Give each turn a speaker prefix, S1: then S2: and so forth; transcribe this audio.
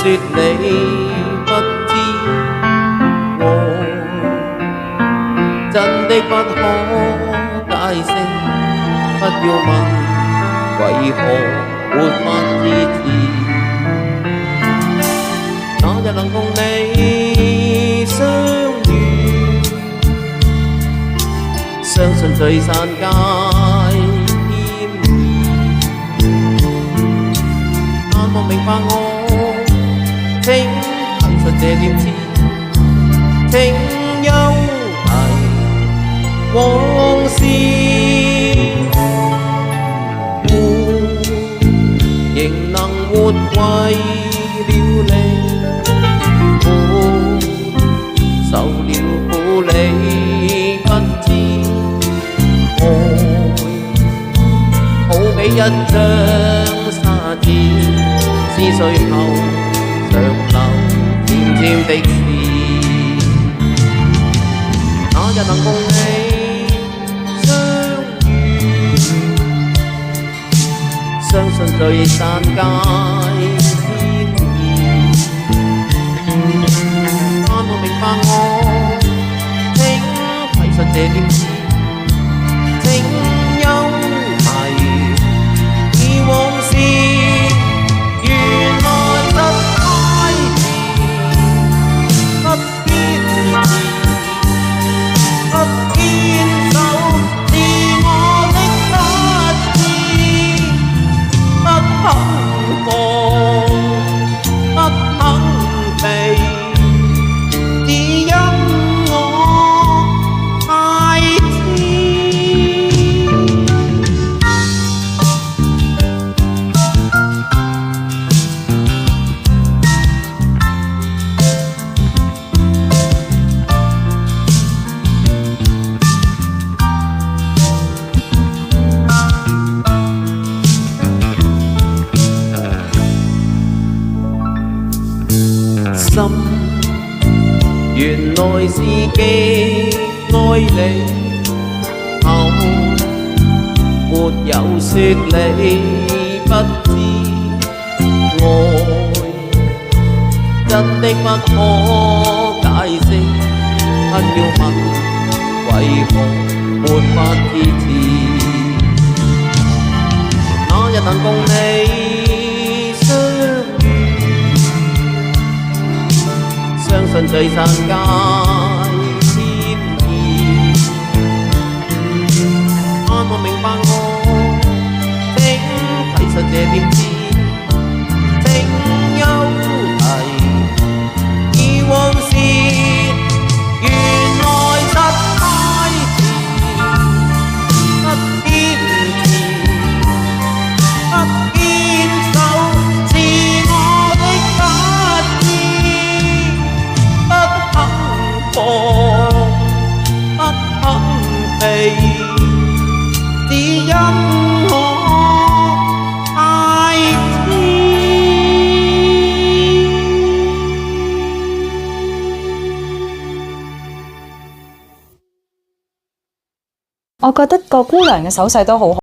S1: 說你不知愛，真的不可解釋，不要問為何沒法支持。那日能共你相遇，相信聚散皆天意。但莫明白我，請提出這點知，請休提往事。仍能活為了你，受了苦你不知，愛好比一張沙紙，撕碎後長流漸漸的事。那日能共你相遇，相信聚散皆天意。但我明白我，請體恤這點知，請休提以往事。原來實太遲，不堅持，不堅守是我的不義。不肯放，不肯避，只因我太知。心原來是極愛你，口沒有說你不知，愛真的不可解釋，不要問為何沒法支持。那日能共你相遇，相信聚散皆天意。但我明白我，請體恤這點知，請休提以往事。原來實太遲，不堅持，不堅守是我的不義。不肯放，不肯避，只因我太知。
S2: 我覺得個姑娘嘅手勢都好好。